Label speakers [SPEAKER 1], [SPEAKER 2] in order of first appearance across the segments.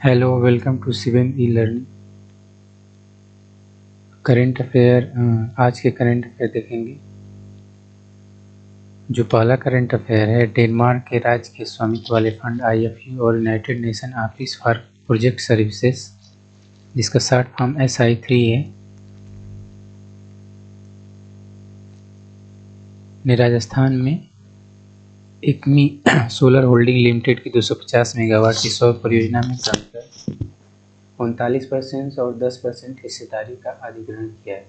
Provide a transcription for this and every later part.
[SPEAKER 1] Hello, welcome to Sivan e learning. Current affair, आज के current affair देखेंगे। जो पहला करंट अफेयर है, डेनमार्क के राज्य के स्वामित्व वाले फंड IFU और United nation office for project services, जिसका शॉर्ट फॉर्म SI3 है, ने राजस्थान में एकमी सोलर होल्डिंग लिमिटेड की 250 मेगावाट की सौर परियोजना में जमकर 39% और 10% हिस्सेदारी का अधिग्रहण किया है।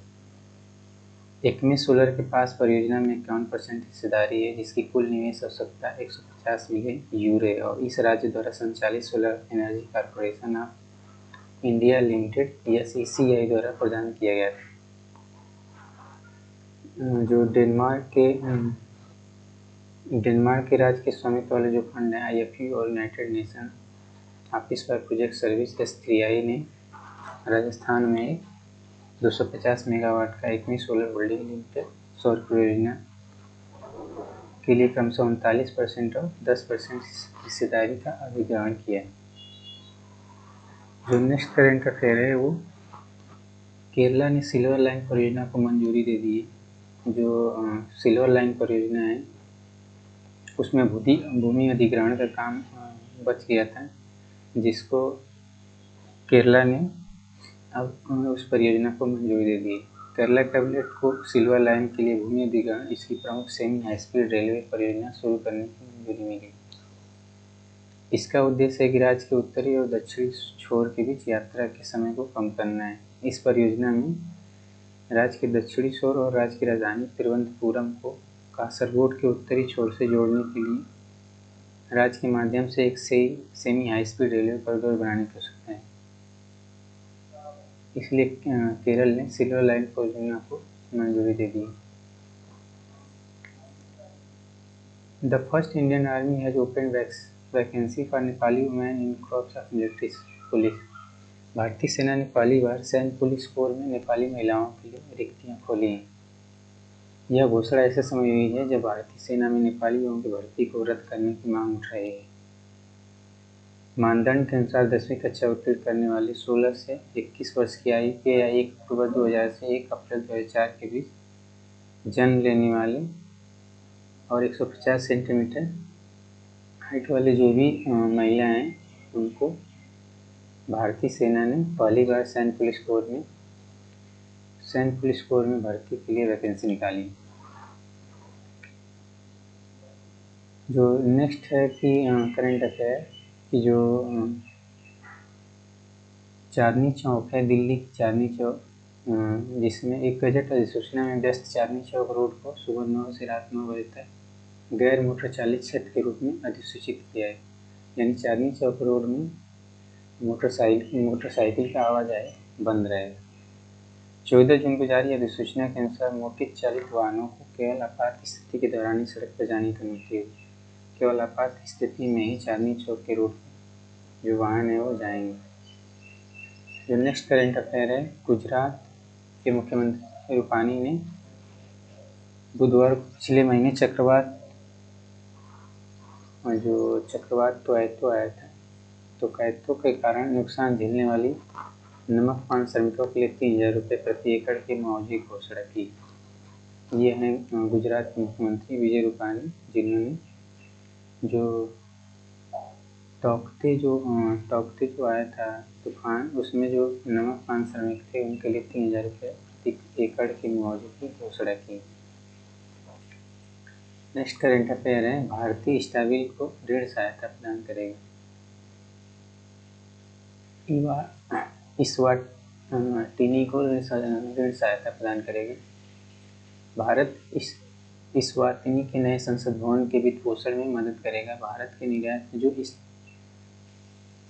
[SPEAKER 1] एकमी सोलर के पास परियोजना में 51% हिस्सेदारी है, जिसकी कुल निवेश आवश्यकता 150 मिलियन यूरो है और इस राज्य द्वारा संचालित solar energy corporation of India limited या CCI द्वारा प्रदान किया गया था। जो डेनमार्क के राज्य के स्वामित्व वाले जो फंड है IFU और United nation office for project service S3I ने राजस्थान में 250 मेगावाट का एकमी सोलर होल्डिंग लिमिटेड सौर परियोजना के लिए क्रमशः 39% और 10% हिस्सेदारी का अधिग्रहण किया है। जो नेक्स्ट करंट अफेयर है वो केरला ने सिल्वर लाइन परियोजना को मंजूरी दे दी है। जो सिल्वर लाइन परियोजना है उसमें भूमि अधिग्रहण का काम बच गया था, जिसको केरला ने अब उस परियोजना को मंजूरी दे दी है। केरला कैबिनेट को सिल्वर लाइन के लिए भूमि अधिग्रहण इसकी प्रमुख सेमी हाई स्पीड रेलवे परियोजना शुरू करने की मंजूरी मिली। इसका उद्देश्य है कि राज्य के उत्तरी और दक्षिणी छोर के बीच यात्रा के समय को कम करना है। इस परियोजना में राज्य के दक्षिणी छोर और राज्य की राजधानी तिरुवनंतपुरम को कासरगोड के उत्तरी छोर से जोड़ने के लिए राज्य के माध्यम से एक semi high speed railway corridor बनाने की आवश्यकता है। इसलिए केरल ने सिल्वर लाइन परियोजना को मंजूरी दे दी। The first Indian army has open vacancy for Nepali women in corps of military police. भारतीय सेना ने पहली बार सैन्य पुलिस कोर में नेपाली महिलाओं के लिए रिक्तियां खोली हैं। यह घोषणा ऐसे समय हुई है जब भारतीय सेना में नेपाली लोगों की भर्ती को रद्द करने की मांग उठ रही है। मानदंड के अनुसार 10वीं कक्षा उत्तीर्ण करने वाले 16 से 21 वर्ष की आयु के या 1 अक्टूबर 2000 से 1 अप्रैल 2004 के बीच जन्म लेने वाले और 150 सेंटीमीटर हाइट वाले जो भी महिला हैं उनको भारतीय सेना ने पहली बार सैन्य पुलिस कोर में भर्ती के लिए वैकेंसी निकाली। जो नेक्स्ट है कि करंट अफेयर कि जो चांदनी चौक है, दिल्ली की चांदनी चौक, जिसमें एक गजट अधिसूचना में व्यस्त चांदनी चौक रोड को सुबह 9 से रात 9 बजे तक गैर मोटर चालित क्षेत्र के रूप में अधिसूचित किया है। यानी चांदनी चौक रोड में मोटरसाइकिल का आवाजाही बंद रहेगा। 14 जून को जारी अधिसूचना के अनुसार मोटर चालित वाहनों को केवल आपात स्थिति के दौरान ही सड़क पर जाने की अनुमति होगी। केवल आपात स्थिति में ही चांदनी चौक के रोड पर जो वाहन है वो जाएंगे। जो नेक्स्ट करंट अफेयर है, गुजरात के मुख्यमंत्री रूपानी ने बुधवार को पिछले महीने चक्रवात तो आया था, तो कैथो के कारण नुकसान झेलने वाली नमक पान श्रमिकों के लिए 3000 रुपये प्रति एकड़ की मुआवजे की घोषणा की। ये हैं गुजरात के मुख्यमंत्री विजय रूपानी, जिन्होंने जो तौकते जो आया था तूफान, उसमें जो नमक पान श्रमिक थे उनके लिए 3000 रुपये प्रति एकड़ के मुआवजे की घोषणा की। नेक्स्ट करंट अफेयर है, भारतीय स्टाबिल को ऋण सहायता प्रदान करेगा। इस्वाटिनी को ऋण सहायता प्रदान करेगा। भारत इस्वातिनी के नए संसद भवन के वित्त पोषण में मदद करेगा। भारत के निर्यात में जो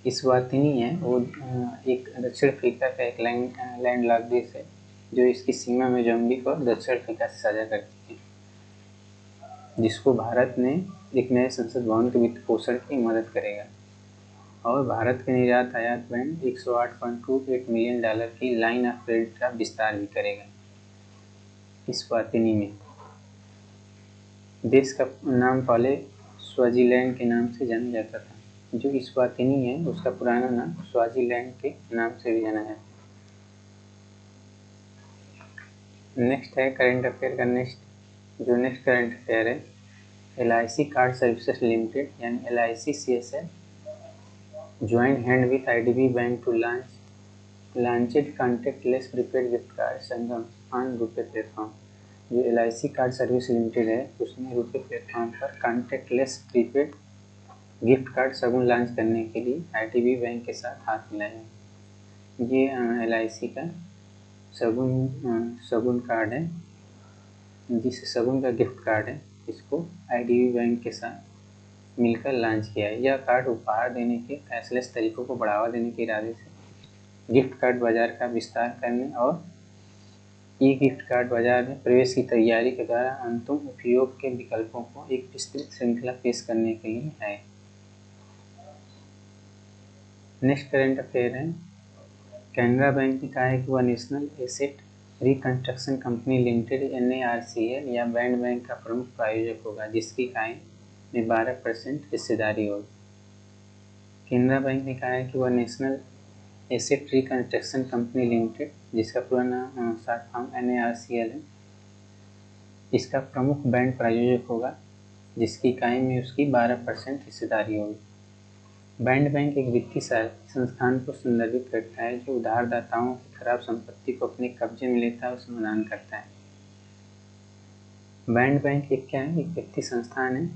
[SPEAKER 1] इस्वातिनी है वो एक दक्षिण अफ्रीका का एक लैंडलॉक देश है, जो इसकी सीमा में मोजाम्बिक और दक्षिण अफ्रीका से साझा करती है, जिसको भारत ने एक नए संसद भवन के वित्त पोषण की मदद करेगा। और भारत के निर्यात आयात बैंड $108.28 मिलियन की लाइन ऑफ क्रेडिट का विस्तार भी करेगा। इस्वातिनी में देश का नाम पहले स्वाजीलैंड के नाम से जाना जाता था। जो इस्वातिनी है उसका पुराना नाम स्वाजीलैंड के नाम से भी जाना है। नेक्स्ट है करंट अफेयर का नेक्स्ट करंट अफेयर है LIC कार्ड सर्विसेज लिमिटेड यानी LIC CSL joint hand with IDB bank to launched contactless prepaid gift card Sangam on RuPay platform. जो LIC कार्ड सर्विस लिमिटेड है उसने रुपे प्लेटफॉर्म पर contactless prepaid gift card Shagun launch करने के लिए IDB bank के साथ हाथ मिलाया है। ये LIC का सगुन कार्ड है, जिसे सगुन का गिफ्ट कार्ड है, इसको IDB बैंक के साथ मिलकर लॉन्च किया है। यह कार्ड उपहार देने के कैशलेस तरीकों को बढ़ावा देने के इरादे से गिफ्ट कार्ड बाजार का विस्तार करने और गिफ्ट कार्ड बाजार में प्रवेश की तैयारी के द्वारा अंतिम उपयोग के विकल्पों को एक विस्तृत श्रृंखला पेश करने के लिए है। नेक्स्ट करंट अफेयर है कैनरा बैंक ने कहा है कि वह national asset reconstruction company limited NARCL या बैंड बैंक का प्रमुख प्रायोजक होगा, जिसकी इकाई में 12% हिस्सेदारी होगी। कैनरा बैंक ने कहा है कि वह national asset reconstruction company limited, जिसका पुराना शॉर्ट फॉर्म NARCL है, इसका प्रमुख बैंड प्रायोजक होगा, जिसकी इकाई में उसकी 12% हिस्सेदारी होगी। बैंड बैंक एक वित्तीय संस्थान को संदर्भित करता है जो उधारदाताओं की खराब संपत्ति को अपने कब्जे में लेता है और समाधान करता है। बैंड बैंक एक वित्तीय संस्थान है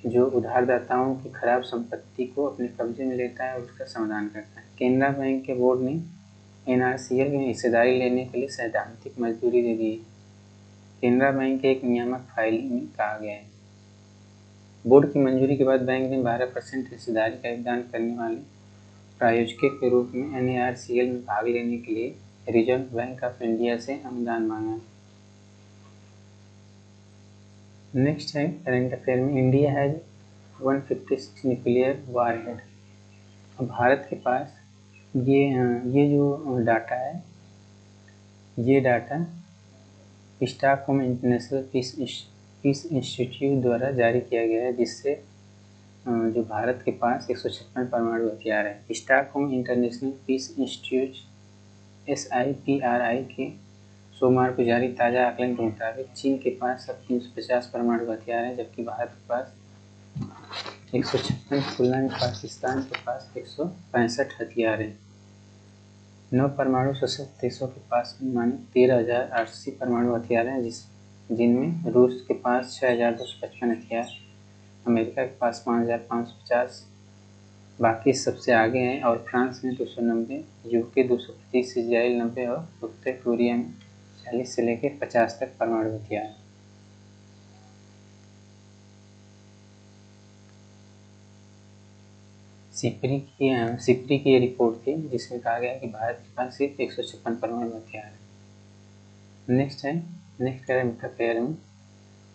[SPEAKER 1] जो उधारदाताओं की खराब संपत्ति को अपने कब्जे में लेता है और उसका समाधान करता है। कैनरा बैंक के बोर्ड ने NARCL में हिस्सेदारी लेने के लिए सैद्धांतिक मंजूरी दे दी है। कैनरा बैंक के एक नियामक फाइलिंग में कहा गया है। बोर्ड की मंजूरी के बाद बैंक ने 12% हिस्सेदारी का योगदान करने वाले प्रायोजक के रूप में NARCL में भाग लेने के लिए रिजर्व बैंक ऑफ इंडिया से अनुदान मांगा। नेक्स्ट है करंट अफेयर में India has 156 nuclear warhead. Bharat के पास ये जो डाटा है, ये data Stockholm International Peace Institute द्वारा जारी किया गया है, जिससे जो भारत के पास 156 परमाणु हथियार है। Stockholm International Peace Institute SIPRI के सोमवार को जारी ताज़ा आकलन के मुताबिक चीन के पास अब 350 परमाणु हथियार हैं, जबकि भारत के पास 156 तुलना में पाकिस्तान के पास 165 हथियार हैं। 9 परमाणु सशस्त्र देशों के पास माने 13,080 परमाणु हथियार हैं, जिनमें रूस के पास 6,255 हथियार, अमेरिका के पास 5,550, बाकी सबसे आगे हैं, और फ्रांस में 290, UK 225, इजराइल 90 और उत्तर कोरिया में 40 से लेकर 50 तक परमाणु हथियार। सिप्री की ये रिपोर्ट थी जिसमें कहा गया कि भारत के पास सिर्फ 156 परमाणु हथियार है। नेक्स्ट करंट अफेयर में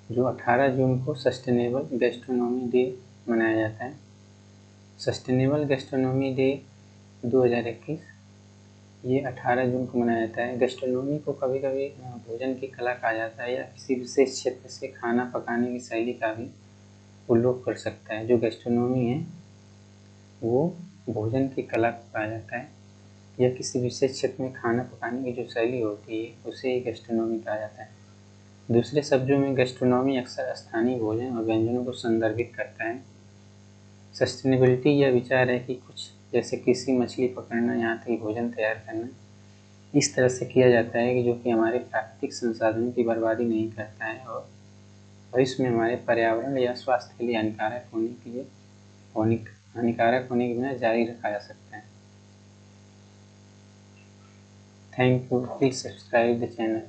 [SPEAKER 1] जो 18 जून को सस्टेनेबल गैस्ट्रोनॉमी डे मनाया जाता है। सस्टेनेबल गैस्ट्रोनॉमी डे 2021 ये 18 जून को मनाया जाता है। गैस्ट्रोनॉमी को कभी कभी भोजन की कला कहा जाता है या किसी विशेष क्षेत्र से खाना पकाने की शैली का भी उल्लेख कर सकता है। जो गैस्ट्रोनॉमी है वो भोजन की कला को कहा जाता है या किसी विशेष क्षेत्र में खाना पकाने की जो शैली होती है उसे गैस्ट्रोनॉमी कहा जाता है। दूसरे शब्दों में गैस्ट्रोनॉमी अक्सर स्थानीय भोजन और व्यंजनों को संदर्भित करता है। सस्टेनेबिलिटी यह विचार है कि कुछ जैसे कृषि, मछली पकड़ना, यहाँ तक भोजन तैयार करना इस तरह से किया जाता है कि जो कि हमारे प्राकृतिक संसाधनों की बर्बादी नहीं करता है और भविष्य में हमारे पर्यावरण या स्वास्थ्य के लिए हानिकारक होने के बिना जारी रखा जा सकता है। Thank you. Please subscribe the channel.